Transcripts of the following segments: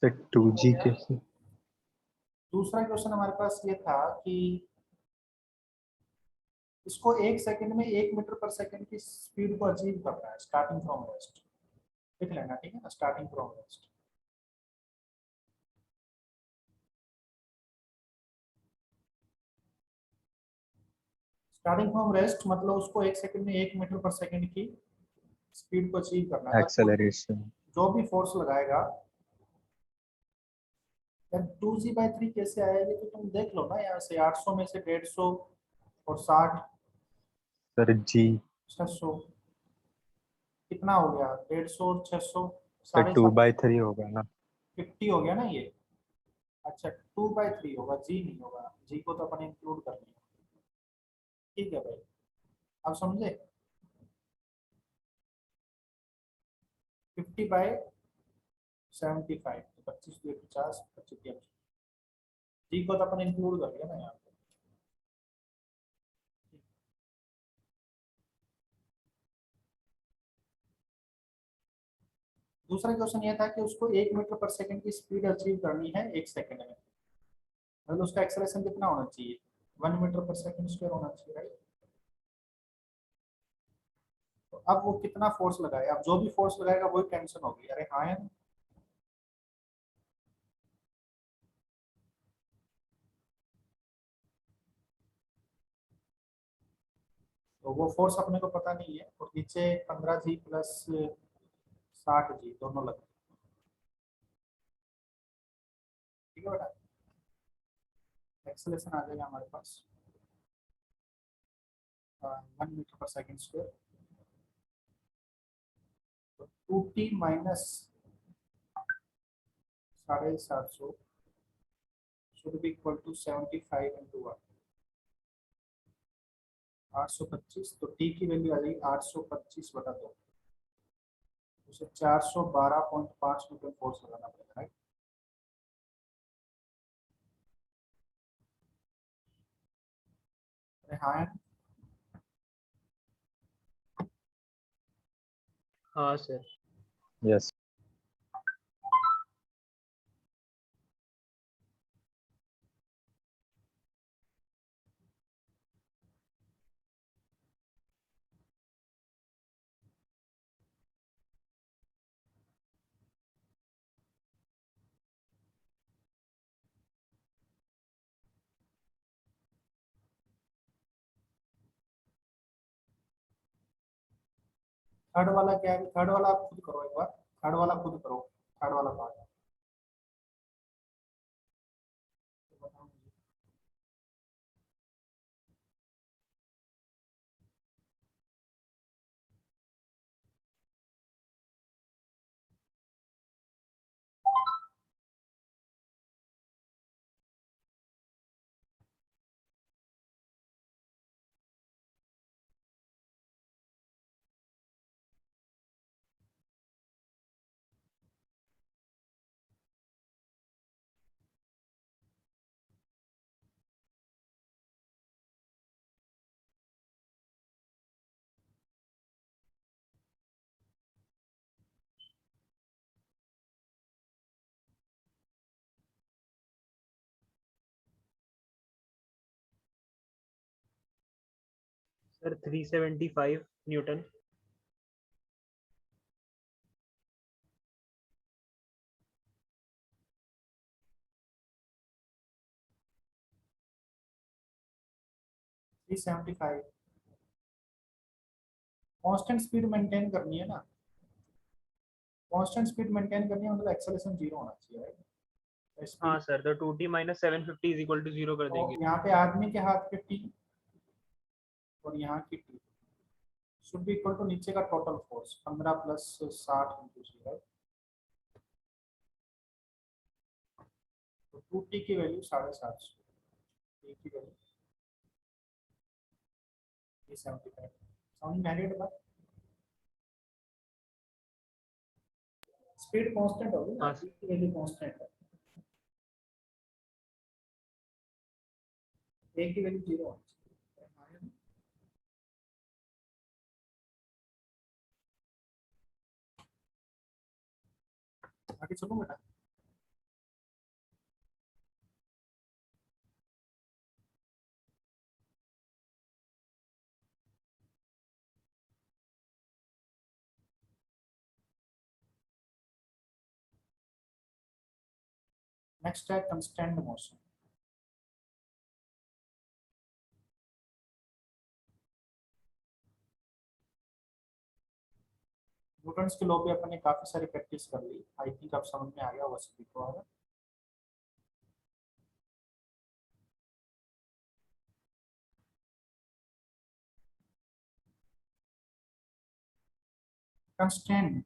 तो 2G कैसे? दूसरा क्वेश्चन हमारे पास ये था कि इसको 1 सेकंड में 1 मीटर पर सेकंड की स्पीड को अचीव करना है स्टार्टिंग फ्रॉम रेस्ट। लिख लेना, ठीक है ना, starting from rest. Starting from rest मतलब उसको 1 सेकंड में 1 मीटर पर सेकंड की स्पीड को अचीव करना है। एक्सेलरेशन। जो भी फोर्स लगाएगा, यार 2g/3 कैसे आएगी तो तुम देख लो ना, यहाँ से 800 में से 150 और 60 सर जी। 600 कितना हो गया, 150 और 600 तो साढ़े 2/3 होगा ना? 50 हो गया ना ये। अच्छा 2/3 होगा, जी नहीं होगा, जी को तो अपन इंक्लूड कर लिया। ठीक है भाई, अब समझे। 50/75 तो 25 50, जी को तो अपन इंक्लूड कर लिया ना यहाँ पे। दूसरा क्वेश्चन ये था कि उसको 1 मीटर पर सेकंड की स्पीड अचीव करनी है 1 सेकंड में, मतलब उसका एक्सेलरेशन कितना होना चाहिए, 1 मीटर पर सेकंड स्क्वायर होना चाहिए, राइट। तो अब वो कितना फोर्स लगाए, अब जो भी फोर्स लगाएगा वही टेंशन होगी, अरे हाँ है ना। तो वो फोर्स अपने को पता नहीं है, और नीचे 15g प्लस 60g दोनों लगे। ठीक है बेटा, एक्सेलरेशन आ जाएगा हमारे पास 1 मीटर पर सेकंड स्क्वायर। तो 2t - 750 should be equal to 75 into 1, 825। तो t की वैल्यू आ जाएगी 825/2, उसे 412.5 न्यूटन फोर्स लगाना पड़ेगा, राइट। हाँ है। हाँ सर। यस। थर्ड वाला क्या है, थर्ड वाला आप खुद करो एक बार, थर्ड वाला खुद करो, थर्ड वाला part. Sir 375 Newton. Three 75 constant speed maintain करनी है ना, कांस्टेंट स्पीड मेंटेन करनी है मतलब एक्सेलरेशन जीरो होना चाहिए, राइट। हाँ स्पीड सर, तो 2t - 750 इज इक्वल टू 0 कर तो देंगे। यहाँ पे आदमी के हाथ पे टी और यहाँ की T should be equal to नीचे का total force 15 plus 60 into G, right. तो 2t की वैल्यू 750, टी की वैल्यू 375। समझ में आ रही है बात। स्पीड कांस्टेंट होगी ना, हाँ टी की वैल्यू कांस्टेंट है, ए की वैल्यू जीरो होनी चाहिए। आगे चलो बेटा। नेक्स्ट है कंस्टेंट मोशन। न्यूटन्स के लॉ पे अपन ने काफी सारी प्रैक्टिस कर ली, आई थिंक अब समझ में आ गया होगा सभी को। है कंस्टेंट,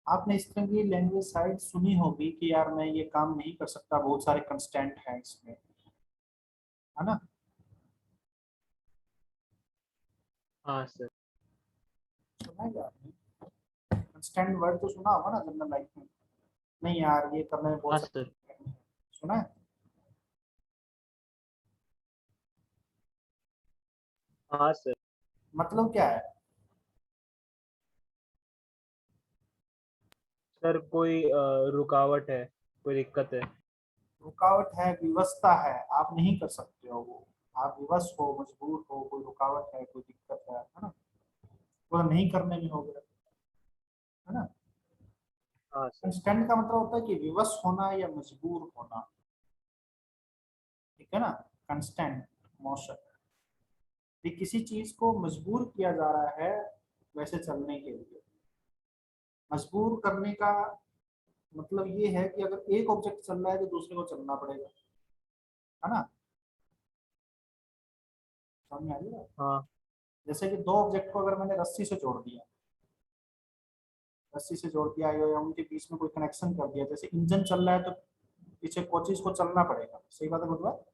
आपने इस तरह की लैंग्वेज शायद सुनी होगी कि यार मैं ये काम नहीं कर सकता, बहुत सारे कंस्टेंट हैं इसमें, है ना। हाँ सर। सुना है क्या आपने? कंस्टेंट वर्ड तो सुना होगा ना जनरल लाइफ में, नहीं यार ये करने में हाँ बहुत सर। सारे, सुना है। हाँ सर। मतलब क्या है? सर कोई रुकावट है, कोई दिक्कत है। रुकावट है, विवशता है, आप नहीं कर सकते हो वो, आप विवश हो, मजबूर हो, कोई रुकावट है, कोई दिक्कत है ना, वो नहीं करने में हो गया, है ना। हाँ सर। कंस्टेंट का मतलब होता है कि विवश होना या मजबूर होना, ठीक है ना। कंस्टेंट मोशन, ये किसी चीज को मजबूर किया जा रहा है वैसे चलने के लिए। मजबूर करने का मतलब ये है कि अगर एक ऑब्जेक्ट चल रहा है तो दूसरे को चलना पड़ेगा, है ना। समझ में आ गया? हाँ। जैसे कि दो ऑब्जेक्ट को अगर मैंने रस्सी से जोड़ दिया, रस्सी से जोड़ दिया या उनके बीच में कोई कनेक्शन कर दिया, जैसे इंजन चल रहा है तो पीछे कोचिज को चलना पड़ेगा, सही बात है मतलब।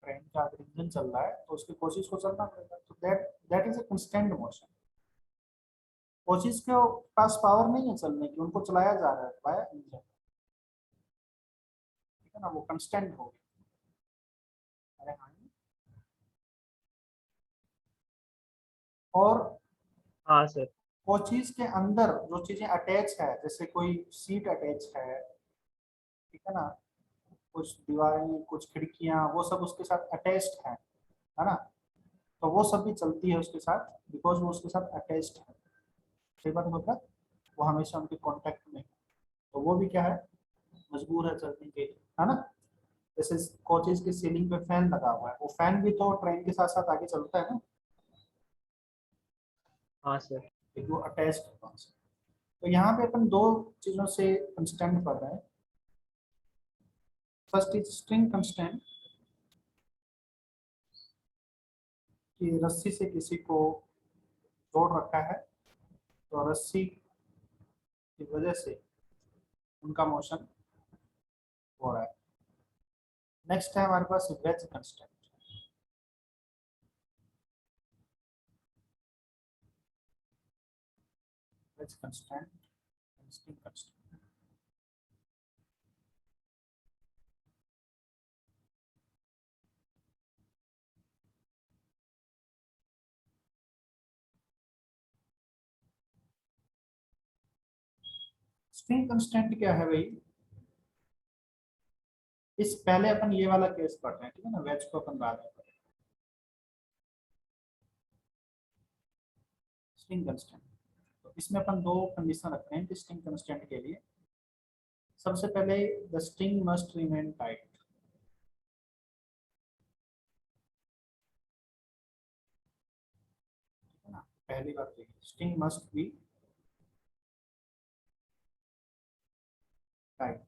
ट्रेन का अगर इंजन चल रहा है तो उसके कोचिज को चलना पड़ेगा, तो that that is a constant motion. Coaches के पास पावर नहीं है चलने की, उनको चलाया जा रहा है बाय इंजन, ठीक है ना, वो कंस्टेंट हो गया। अरे हाँ। और हाँ सर। कोचिज के अंदर जो चीजें अटैच है, जैसे कोई सीट अटैच है, ठीक है ना, कुछ दीवारें, कुछ खिड़कियां, वो सब उसके साथ अटैच्ड है ना, तो वो सब भी चलती है उसके साथ, बिकॉज वो उसके साथ अटैच्ड है, सही बात है मतलब, वो हमेशा उनके कांटेक्ट में है, तो वो भी क्या है, मजबूर है चलने के लिए, है ना। जैसे कोचेज की सीलिंग पे फैन लगा हुआ है, वो फैन भी तो ट्रेन के साथ साथ आगे चलता है ना, हाँ सर। क्योंकि वो अटैच्ड है वहाँ से। तो यहाँ पे अपन दो चीजों से कंस्टेंट पढ़ रहे हैं। फर्स्ट इज स्ट्रिंग कंस्टेंट, कि रस्सी से किसी को जोड़ रखा है, तो रस्सी की वजह से उनका मोशन हो रहा है। नेक्स्ट है हमारे पास wage constant. Wage constant, string constant. String constant क्या है भाई, इस पहले अपन ये वाला केस पढ़ रहे हैं, ठीक है ना, वेज को अपन बाद में पढ़ रहे हैं। स्ट्रिंग कंस्टेंट, तो इसमें अपन दो कंडीशन रखते हैं स्ट्रिंग कंस्टेंट के लिए। सबसे पहले the string must remain tight, है ना, पहली बात ये स्ट्रिंग मस्ट बी टाइट।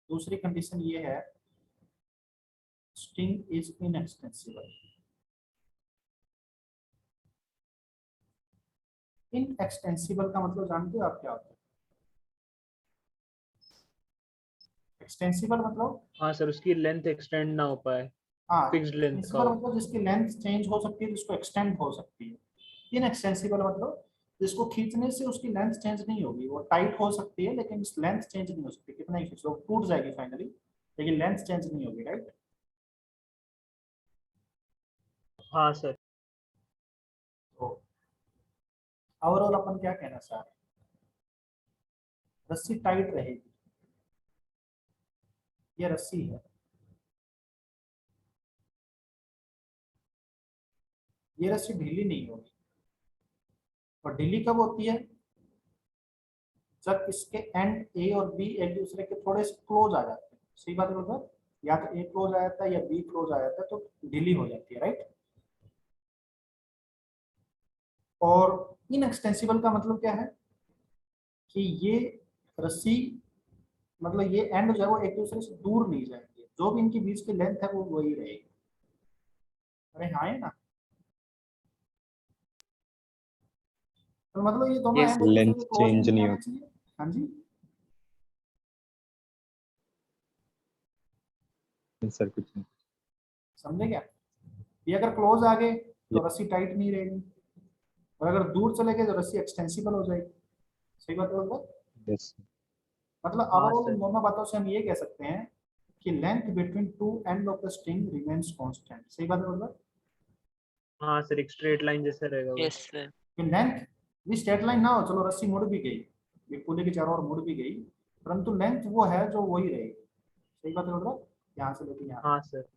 दूसरी कंडीशन ये है, स्ट्रिंग इज इनएक्सटेंसिबल। इनएक्सटेंसिबल का मतलब जानते हो आप क्या होता है? एक्सटेंसिबल मतलब, हाँ सर, उसकी लेंथ एक्सटेंड ना हो पाए, हाँ, फिक्स्ड लेंथ का एक्सटेंसिबल हो। मतलब जिसकी लेंथ चेंज हो सकती है, जिसको एक्सटेंड हो सकती है। इनएक्सटेंसिबल मतलब जिसको खींचने से उसकी लेंथ चेंज नहीं होगी, वो टाइट हो सकती है लेकिन लेंथ चेंज नहीं हो सकती, कितना ही खींचो टूट जाएगी फाइनली, लेकिन लेंथ चेंज नहीं होगी, राइट। हाँ सर। तो ओवरऑल अपन क्या कहना चाह रहे हैं, रस्सी टाइट रहेगी, ये रस्सी है, ये रस्सी ढीली नहीं होगी, और ढीली कब होती है? जब इसके एंड ए और बी एक दूसरे के थोड़े से क्लोज आ जाते हैं। सही बात है मतलब, या तो ए क्लोज आ जाता है या बी क्लोज आ जाता है तो ढीली हो जाती है, राइट। और इनएक्सटेंसिबल का मतलब क्या है कि ये रस्सी, मतलब ये एंड जो है वो एक दूसरे से दूर नहीं जाएंगे, जो भी इनके बीच की लेंथ है वो वही रहेगी। अरे हाँ है ना, तो मतलब ये दोनों यस एंड एक दूसरे लेंथ के क्लोज भी चेंज नहीं नहीं आने होती। चाहिए। हाँ जी, सर कुछ नहीं। समझे क्या? ये अगर क्लोज आ गए ये तो रस्सी टाइट नहीं रहेगी, और अगर दूर चले गए तो रस्सी एक्सटेंसिबल हो जाएगी। सही बात है मतलब, यस मतलब हाँ ओवरऑल इन सर। दोनों बातों से हम ये कह सकते हैं कि length between two end of the string remains constant. सही बात है मतलब, हाँ सर, एक स्ट्रेट लाइन जैसे रहेगा वो। Yes sir. कि लेंथ भी स्ट्रेट लाइन ना हो, चलो रस्सी मुड़ भी गई, ये पुली के चारों ओर मुड़ भी गई, परंतु लेंथ वो है जो वही रहेगी। सही बात है मतलब, यहाँ से लेके यहाँ। हाँ सर।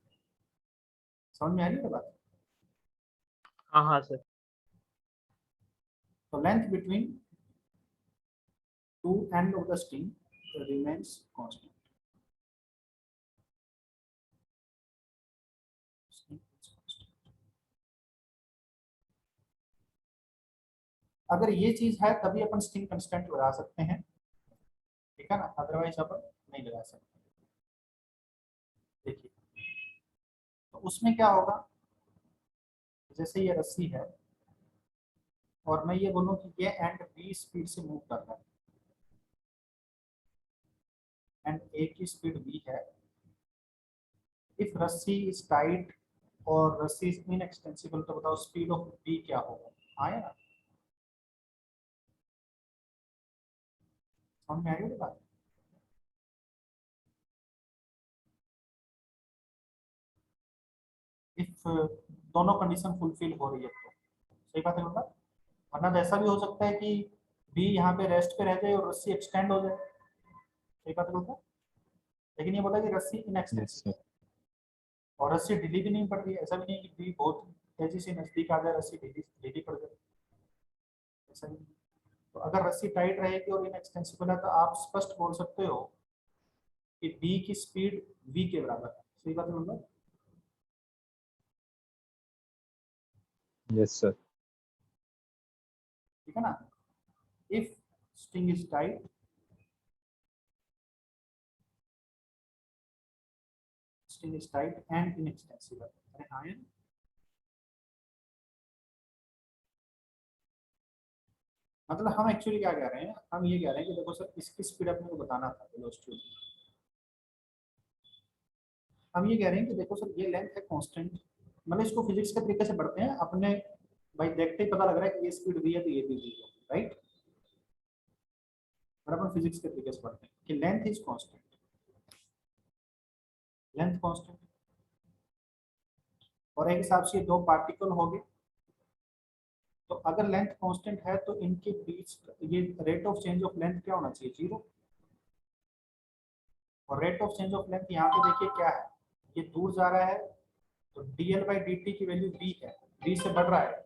समझ में आ रही है बात? हाँ हाँ सर। तो length between two end of the string remains constant. अगर ये चीज है तभी अपन स्ट्रिंग कंस्टेंट लगा सकते हैं, ठीक है ना, अदरवाइज अपन नहीं लगा सकते। देखिए, तो उसमें क्या होगा, जैसे ये रस्सी है और मैं ये बोलूं कि ये एंड बी स्पीड से मूव कर रहा है, एंड ए की स्पीड बी है। इफ रस्सी इज टाइट और रस्सी इज इनएक्सटेंसिबल, तो बताओ स्पीड ऑफ बी क्या होगा? आया ना, समझ में आ रही है बात? इफ दोनों कंडीशन फुलफिल हो रही है तो सही बात है मतलब, वरना तो ऐसा भी हो सकता है कि बी यहाँ पे रेस्ट पे रह जाए और रस्सी एक्सटेंड हो जाए। सही बात है मतलब, लेकिन ये बोला कि रस्सी यस इनएक्सटेंसिबल, सर। और रस्सी ढीली भी नहीं पड़ रही है, ऐसा भी नहीं कि बी बहुत तेजी से नजदीक आ जाए रस्सी ढीली ढीली पड़ जाए, ऐसा नहीं। तो अगर रस्सी टाइट रहेगी और इनएक्सटेंसिबल है तो आप स्पष्ट बोल सकते हो कि बी की स्पीड वी के बराबर है। सही बात है मतलब, यस सर। ठीक है ना। If string is tight, string is tight and inextensible। अरे हाँ यार, मतलब हम एक्चुअली क्या कह रहे हैं, हम ये कह रहे हैं कि देखो सर इसकी स्पीड अपने को बताना था वेलोसिटी। हम ये कह रहे हैं कि देखो सर ये लेंथ है कांस्टेंट, मतलब इसको फिजिक्स के तरीके से पढ़ते हैं अपने, भाई देखते ही पता लग रहा है कि ये स्पीड वी है तो ये भी वी है, राइट। पर अपन फिजिक्स के तरीके से पढ़ते हैं कि length is constant, length constant, और एक हिसाब से ये दो पार्टिकल हो गए। तो अगर लेंथ कांस्टेंट है तो इनके बीच ये rate of change of length क्या होना चाहिए? जीरो। और rate of change of length यहाँ पे देखिए क्या है, ये दूर जा रहा है तो dl/dt की वैल्यू v है, v से बढ़ रहा है,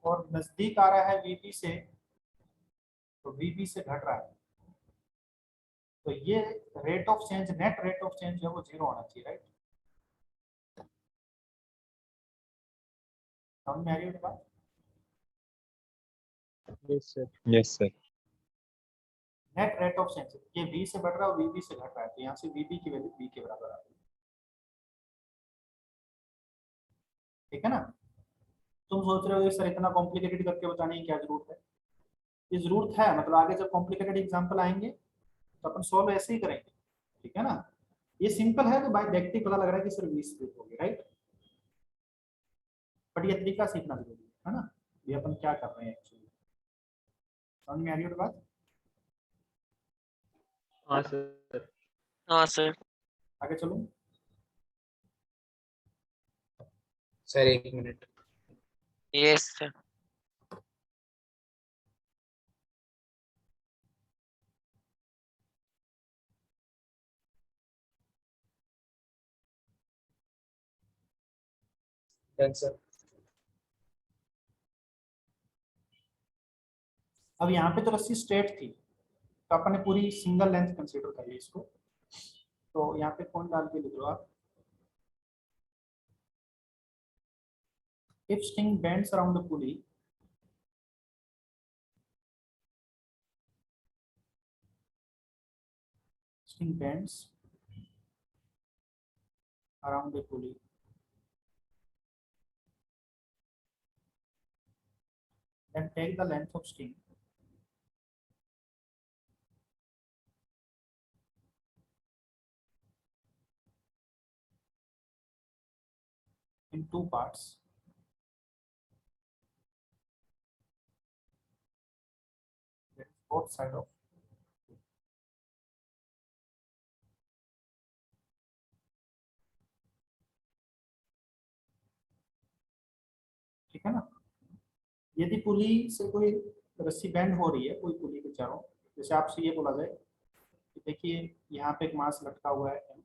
और नजदीक आ रहा है vb से तो vb से घट रहा है। तो ये rate of change, net rate of change है वो जीरो होना चाहिए, राइट। समझ में आ रही है बात? Yes sir. Yes sir. Net rate of change, ये v से बढ़ रहा है और vb से घट रहा है, तो यहाँ से vb की वैल्यू v के बराबर आ रही है, ठीक है ना। तुम सोच रहे हो सर इतना कॉम्प्लिकेटेड करके बताने की क्या जरूरत है? ये जरूरत है, मतलब आगे जब कॉम्प्लिकेटेड एग्जाम्पल आएंगे तो अपन सॉल्व ऐसे ही करेंगे, ठीक है ना। ये सिंपल है तो भाई देखते ही पता लग रहा है कि सिर्फ 20 स्प्लिट होगी, राइट। बट ये तरीका सीखना जरूरी है ना, ये अपन क्या कर रहे हैं एक्चुअली। समझ में आ रही है बात? हाँ सर। हाँ सर। आगे चलो। सर एक minute. Yes sir. Done sir. अब यहाँ पे तो रस्सी स्ट्रेट थी, तो अपन ने पूरी सिंगल लेंथ कंसीडर कर ली इसको। तो यहाँ पे पॉइंट डाल के लिख लो आप, if string bends around the pulley, string bends around the pulley, then take the length of string in two parts. That is both side of, ठीक है ना। यदि पुली से कोई रस्सी बेंड हो रही है, कोई पुली के चारों, जैसे आपसे ये बोला जाए कि देखिए यहाँ पे एक मास लटका हुआ है M,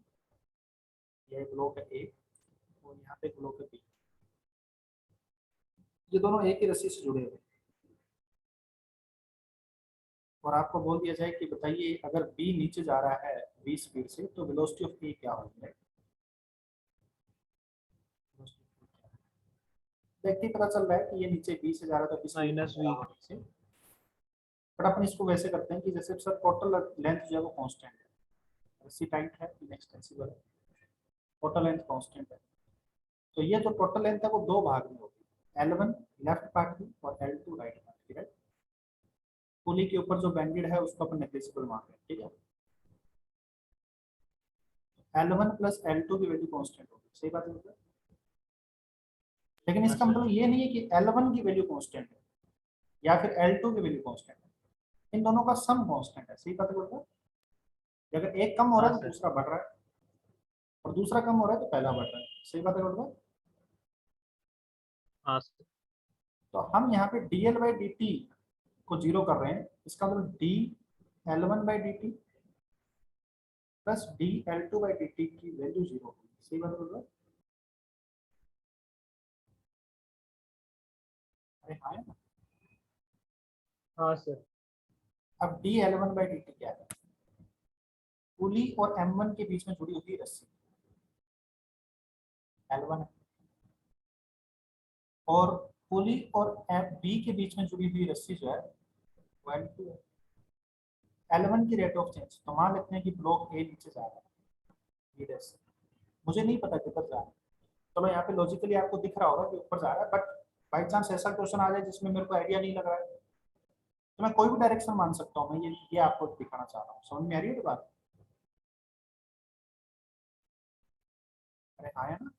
यह ब्लॉक है A और यहाँ पे ब्लॉक है B, ये दोनों एक ही रस्सी से जुड़े हुए हैं, और आपको बोल दिया जाए कि बताइए अगर B नीचे जा रहा है V स्पीड से तो वेलोसिटी ऑफ A क्या होगी। देखते ही पता चल रहा है कि ये नीचे B से जा रहा था, माइनस V। से, बट अपन इसको वैसे करते हैं कि जैसे सर टोटल लेंथ जो है वो कांस्टेंट है, रस्सी टाइट है, इनएक्सटेंसिबल है, टोटल लेंथ कांस्टेंट है, तो ये जो टोटल लेंथ है वो दो भाग में होगी, L1 लेफ्ट पार्ट की और L2 राइट पार्ट की, राइट। पुली के ऊपर जो बैंडेड है उसको अपन नेग्लिजिबल मान रहे हैं, ठीक है। L1 प्लस L2 की वैल्यू कांस्टेंट होगी, सही बात है। लेकिन इसका मतलब ये नहीं है कि L1 की वैल्यू कांस्टेंट है या फिर L2 की वैल्यू कांस्टेंट है, इन दोनों का सम कांस्टेंट है, सही बात है बेटा। अगर एक कम हो रहा है तो दूसरा बढ़ रहा है, और दूसरा कम हो रहा है तो पहला बढ़ रहा है, सही बात है बेटा। हाँ सर। तो हम यहाँ पे dl/dt को जीरो कर रहे हैं, इसका मतलब dl1/dt प्लस dl2/dt की वैल्यू जीरो होगी, सही बात है बेटा। अरे हाँ है ना। हाँ सर। अब dl1/dt क्या है, पुली और M1 के बीच में जुड़ी हुई रस्सी L1 है, और पुली और B के बीच में जुड़ी हुई रस्सी जो है वो L2 है। L1 की रेट ऑफ चेंज, तो मान लेते हैं कि ब्लॉक A नीचे जा रहा है B से, मुझे नहीं पता किधर जा रहा है, चलो यहाँ पे लॉजिकली आपको दिख रहा होगा कि ऊपर जा रहा है, बट बाई चांस ऐसा क्वेश्चन आ जाए जिसमें मेरे को आइडिया नहीं लग रहा है, तो मैं कोई भी डायरेक्शन मान सकता हूँ। मैं ये आपको दिखाना चाह रहा हूँ, समझ में आ रही है बात। अरे हाँ है ना।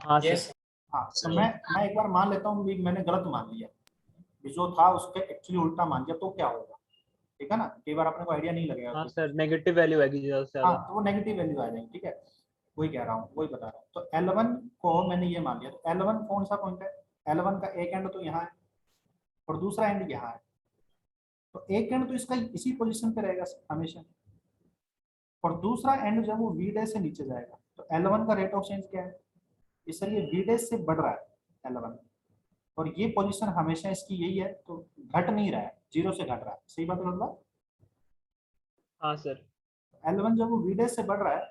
हाँ Yes. सर। हाँ तो मैं एक बार मान लेता हूँ मैंने गलत मान लिया, जो था उसके एक्चुअली उल्टा मान लिया, तो क्या होगा, ठीक है ना। कई बार अपने को आइडिया नहीं लगेगा। हाँ सर, नेगेटिव वैल्यू आएगी ज़्यादा से हाँ ज़्यादा। तो वो नेगेटिव वैल्यू आ जाएगी, ठीक है, वही कह रहा हूँ, वही बता रहा हूँ। तो L1 को मैंने ये मान लिया, तो L1 कौन सा पॉइंट है, L1 का एक एंड तो यहाँ है और दूसरा एंड यहाँ है, तो एक एंड तो इसका इसी पोजीशन पे रहेगा हमेशा, और दूसरा एंड जब वो V' से नीचे जाएगा तो L1 का रेट ऑफ चेंज क्या है, इसलिए V' से बढ़ रहा है L1, और ये पोजीशन हमेशा इसकी यही है, तो घट नहीं रहा है, जीरो से घट रहा है, सही बात है मतलब। हाँ सर। L1 जब वो V' से बढ़ रहा है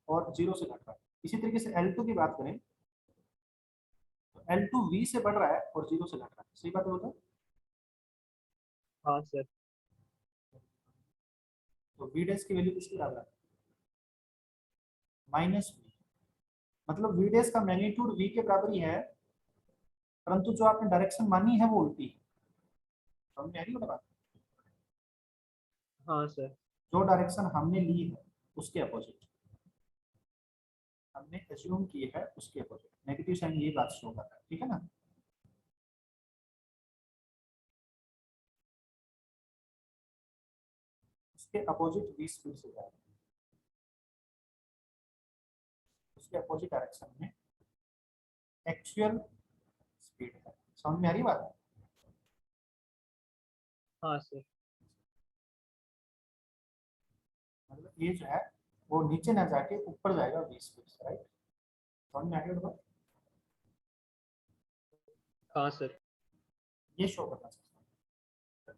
और जीरो से घट रहा है, इसी तरीके से L2 की बात करें तो L2 V से बढ़ रहा है और जीरो से घट रहा है, सही बात है मतलब। हाँ सर। तो V' की वैल्यू किसके बराबर है, -V, मतलब V' का मैग्नीट्यूड V के बराबर ही है, परंतु जो आपने डायरेक्शन मानी है वो उल्टी है, समझ में आ रही है बात। हाँ सर। जो डायरेक्शन हमने ली है उसके अपोजिट, हमने एज्यूम की है उसके अपोजिट, नेगेटिव साइन ये बात शो कर रहा है, ठीक है ना। उसके अपोजिट 20 स्पीड से जाएगा, उसके अपोजिट डायरेक्शन में एक्चुअल स्पीड है, समझ में आ रही बात। हाँ सर। मतलब ये जो है वो नीचे ना जाके ऊपर जाएगा 20 स्पीड से, राइट, समझ में आ रही बात। हाँ सर। ये शो करना चाहिए।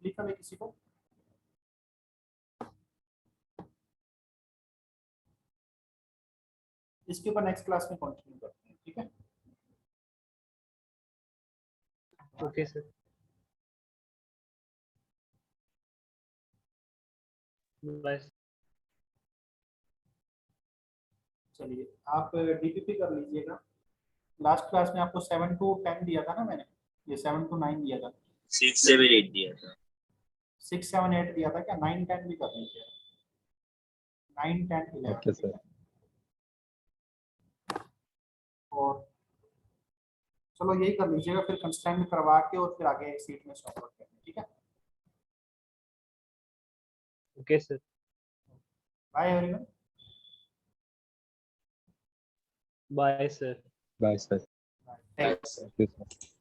एप्लीकेबल है किसी को? इसके ऊपर नेक्स्ट क्लास में कंटिन्यू करते हैं, ठीक है? Okay sir, bye. चलिए आप डीपीपी कर लीजिएगा। लास्ट क्लास में आपको 7 to 10 दिया था ना मैंने, ये 7 to 9 दिया था, 6 7 8 दिया था। 6 7 8 दिया था क्या? 9 10 भी कर लीजिएगा, 9 10 11। Okay sir. और चलो यही कर लीजिएगा, फिर कंस्टेंट करवा के और फिर आगे एक सीट में सॉल्व करते हैं, ठीक है? Okay sir, bye everyone. Bye sir. Bye sir. Bye. Thanks. Thank you sir.